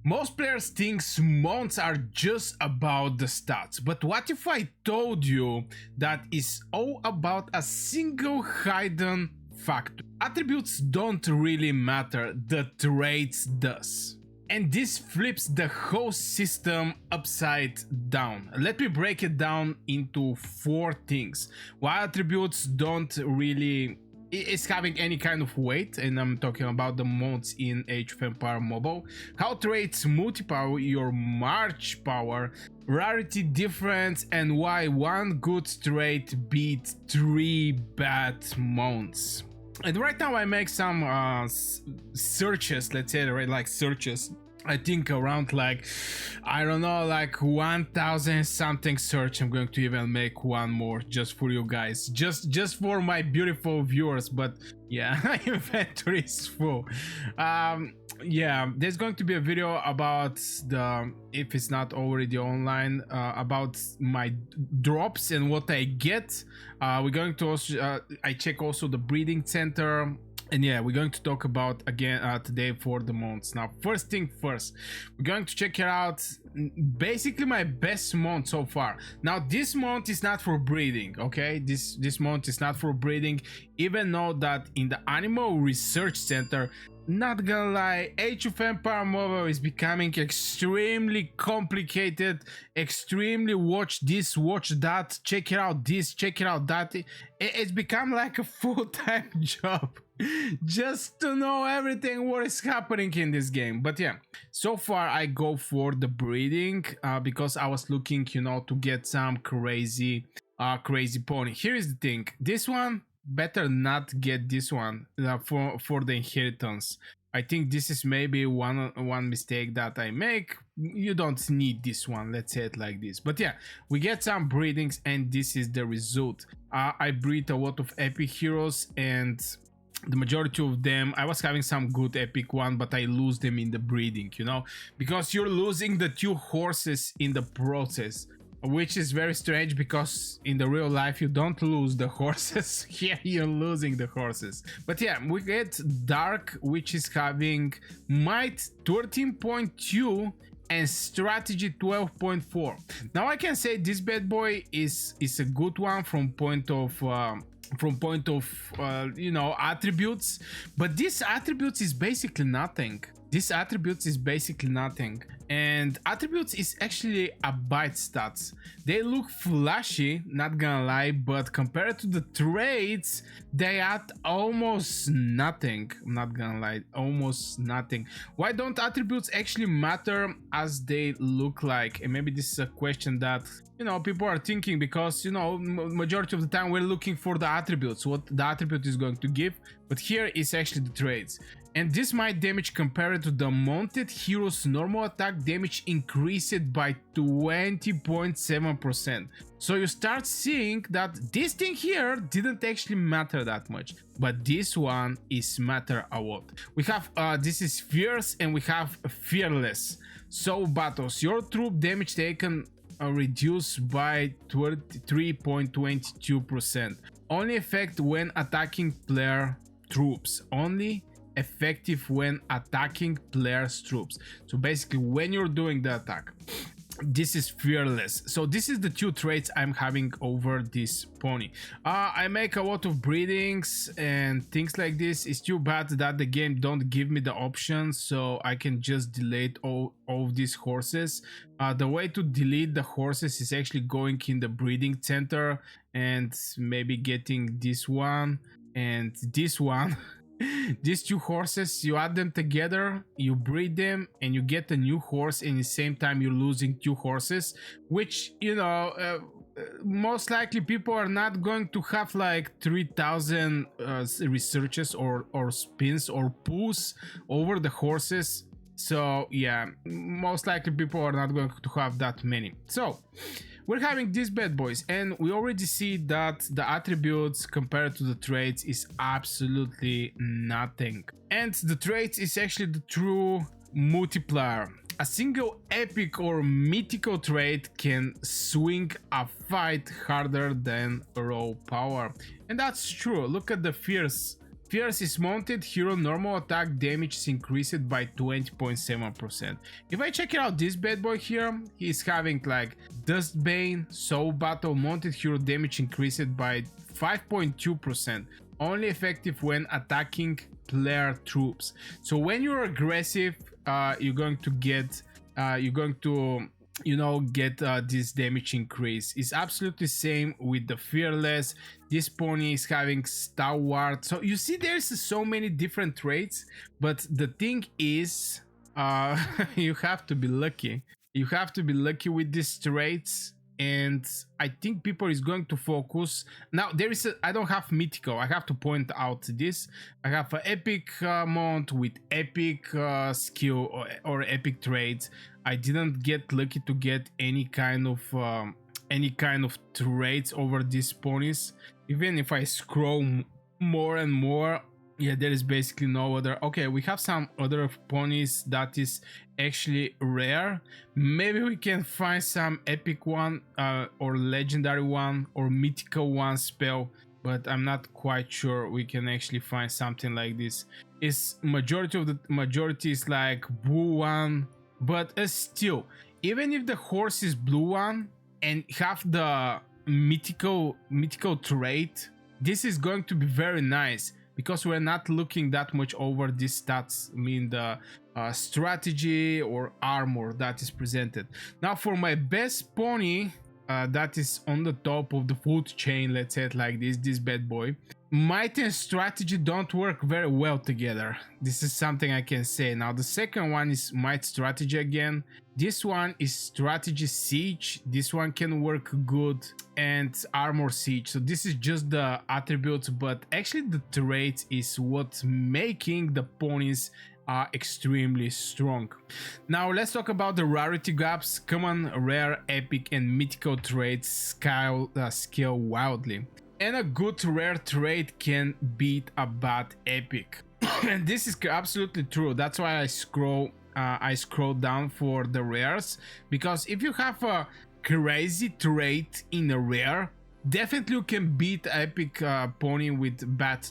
Most players think mounts are just about the stats, but what if I told you that is all about a single hidden factor? Attributes don't really matter, the traits does. And this flips the whole system upside down. Let me break it down into 4 things. Why attributes don't really is having any kind of weight, and I'm talking about the mods in Age of Empires Mobile. How traits multiply your march power, rarity difference, and why one good trait beats 3 bad mounts. And right now I make some searches, let's say, right, like searches. I think around like, I don't know, like 1000 something search. I'm going to even make one more just for you guys, just for my beautiful viewers. But yeah, my inventory is full. Yeah, there's going to be a video about the, if it's not already online, about my drops and what I get. We're going to also I check also the breeding center. And yeah, we're going to talk about again today for the months. Now, first thing first, we're going to check it out. Basically, my best month so far. Now, this month is not for breeding, okay? This month is not for breeding, even though that in the Animal Research Center, not gonna lie, Age of Empires Mobile is becoming extremely complicated, extremely watch this, watch that, check it out this, check it out that. It's become like a full-time job just to know everything what is happening in this game. But yeah, so far I go for the breeding because I was looking, you know, to get some crazy pony. Here is the thing, this one, better not get this one for the inheritance. I think this is maybe one mistake that I make. You don't need this one, let's say it like this. But yeah, we get some breedings and this is the result. I breed a lot of epic heroes, and the majority of them, I was having some good epic one, but I lose them in the breeding, you know, because you're losing the 2 horses in the process, which is very strange because in the real life you don't lose the horses. Here you're losing the horses. But yeah, we get Dark, which is having might 13.2 and strategy 12.4. Now I can say this bad boy is a good one from point of you know, attributes, but this attributes is basically nothing. This attributes is basically nothing, and attributes is actually a bite stats. They look flashy, not gonna lie, but compared to the traits, they add almost nothing. I'm not gonna lie, almost nothing. Why don't attributes actually matter as they look like? And maybe this is a question that, you know, people are thinking, because, you know, majority of the time we're looking for the attributes, what the attribute is going to give, but here is actually the traits. And this might damage compared to the mounted hero's normal attack damage increased by 20.7%. So you start seeing that this thing here didn't actually matter that much, but this one is matter a lot. We have this is fierce and we have fearless. So battles, your troop damage taken reduced by 3.22%. Only effect when attacking player troops. Only effective when attacking players troops. So basically when you're doing the attack, this is fearless. So this is the 2 traits I'm having over this pony. I make a lot of breedings and things like this. It's too bad that the game don't give me the option, so I can just delete all of these horses. The way to delete the horses is actually going in the breeding center and maybe getting this one and this one. These 2 horses, you add them together, you breed them, and you get a new horse, and at the same time you're losing 2 horses, which, you know, most likely people are not going to have like 3000 researches or spins or pulls over the horses. So yeah, most likely people are not going to have that many. So we're having these bad boys, and we already see that the attributes compared to the traits is absolutely nothing. And the traits is actually the true multiplier. A single epic or mythical trait can swing a fight harder than raw power. And that's true. Look at the fierce Fierce is mounted, hero normal attack damage is increased by 20.7%. If I check it out, this bad boy here, he's having like Dustbane, Soul Battle, mounted hero damage increased by 5.2%. Only effective when attacking player troops. So when you're aggressive, you're going to get get this damage increase. It's absolutely same with the fearless. This pony is having stalwart. So you see there's so many different traits, but the thing is you have to be lucky. You have to be lucky with these traits, and I think people is going to focus. Now there is I don't have mythical. I have to point out this. I have an epic mount with epic skill or epic traits. I didn't get lucky to get any kind of traits over these ponies. Even if I scroll more and more, yeah, there is basically no other. Okay, we have some other ponies that is actually rare. Maybe we can find some epic one or legendary one or mythical one spell, but I'm not quite sure we can actually find something like this. It's majority is like blue one, but still, even if the horse is blue one and have the mythical trait, this is going to be very nice, because we're not looking that much over these stats, I mean the strategy or armor that is presented. Now for my best pony, that is on the top of the food chain, let's say it like this bad boy. Might and strategy don't work very well together. This is something I can say. Now the second one is might strategy again. This one is strategy siege. This one can work good, and armor siege. So this is just the attributes, but actually the traits is what's making the ponies extremely strong. Now let's talk about the rarity gaps. Common, rare, epic, and mythical traits scale wildly, and a good rare trait can beat a bad epic. And this is absolutely true. That's why I scroll down for the rares, because if you have a crazy trait in a rare, definitely you can beat epic pony with bad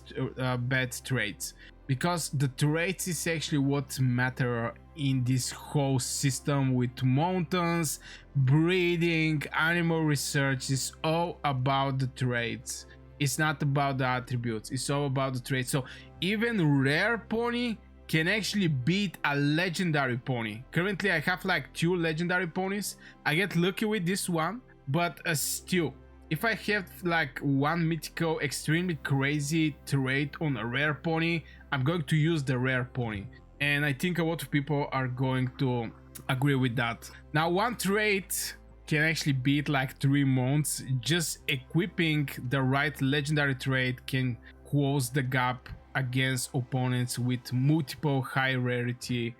traits, because the traits is actually what matter in this whole system with mountains, breeding, animal research. Is all about the traits. It's not about the attributes, it's all about the traits. So even rare pony can actually beat a legendary pony. Currently I have like 2 legendary ponies. I get lucky with this one, but still, if I have like one mythical extremely crazy trait on a rare pony, I'm going to use the rare pony, and I think a lot of people are going to agree with that. Now one trait can actually beat like 3 months. Just equipping the right legendary trait can close the gap against opponents with multiple high rarity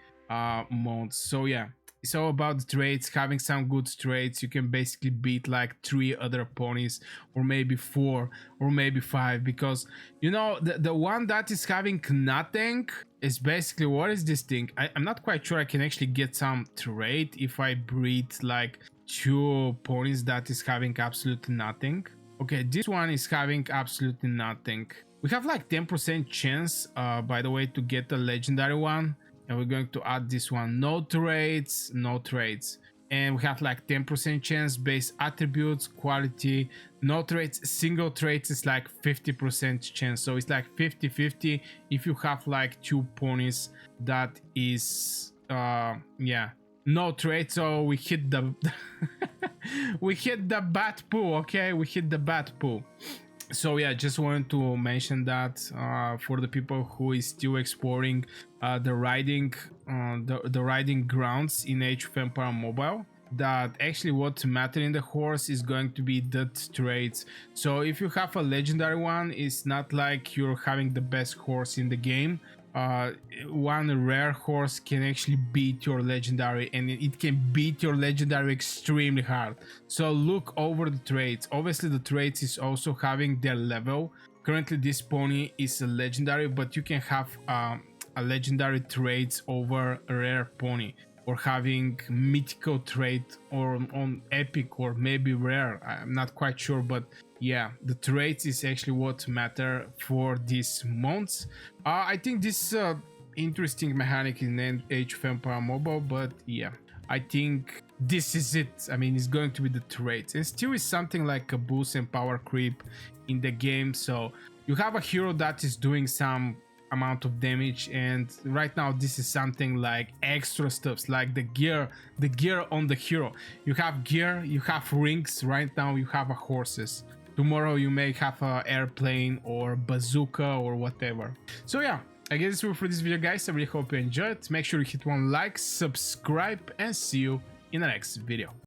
mounts. So yeah, it's all about the traits. Having some good traits, you can basically beat like 3 other ponies, or maybe 4, or maybe 5, because you know the one that is having nothing is basically, what is this thing? I'm not quite sure I can actually get some trait if I breed like 2 ponies that is having absolutely nothing. Okay, this one is having absolutely nothing. We have like 10% chance, by the way, to get the legendary one, and we're going to add this one. No traits, no traits, and we have like 10% chance. Base attributes, quality, no traits. Single traits is like 50% chance, so it's like 50-50 if you have like 2 ponies that is yeah, no traits. So we hit the we hit the bad pool. Okay, we hit the bad pool. So yeah, just wanted to mention that for the people who is still exploring the riding grounds in Age of Empire Mobile, that actually what matter in the horse is going to be the traits. So if you have a legendary one, it's not like you're having the best horse in the game. One rare horse can actually beat your legendary, and it can beat your legendary extremely hard. So look over the traits. Obviously the traits is also having their level. Currently this pony is a legendary, but you can have a legendary traits over a rare pony, or having mythical trait or on epic, or maybe rare. I'm not quite sure, but yeah, the traits is actually what matter for these months. I think this interesting mechanic in Age of Empire Mobile, but yeah, I think this is it. I mean, it's going to be the traits, and still is something like a boost and power creep in the game. So you have a hero that is doing some amount of damage, and right now this is something like extra stuffs like the gear on the hero. You have gear, you have rings. Right now you have a horses. Tomorrow you may have a airplane or bazooka or whatever. So yeah, I guess it's all for this video, guys. I really hope you enjoyed. Make sure you hit one like, subscribe, and see you in the next video.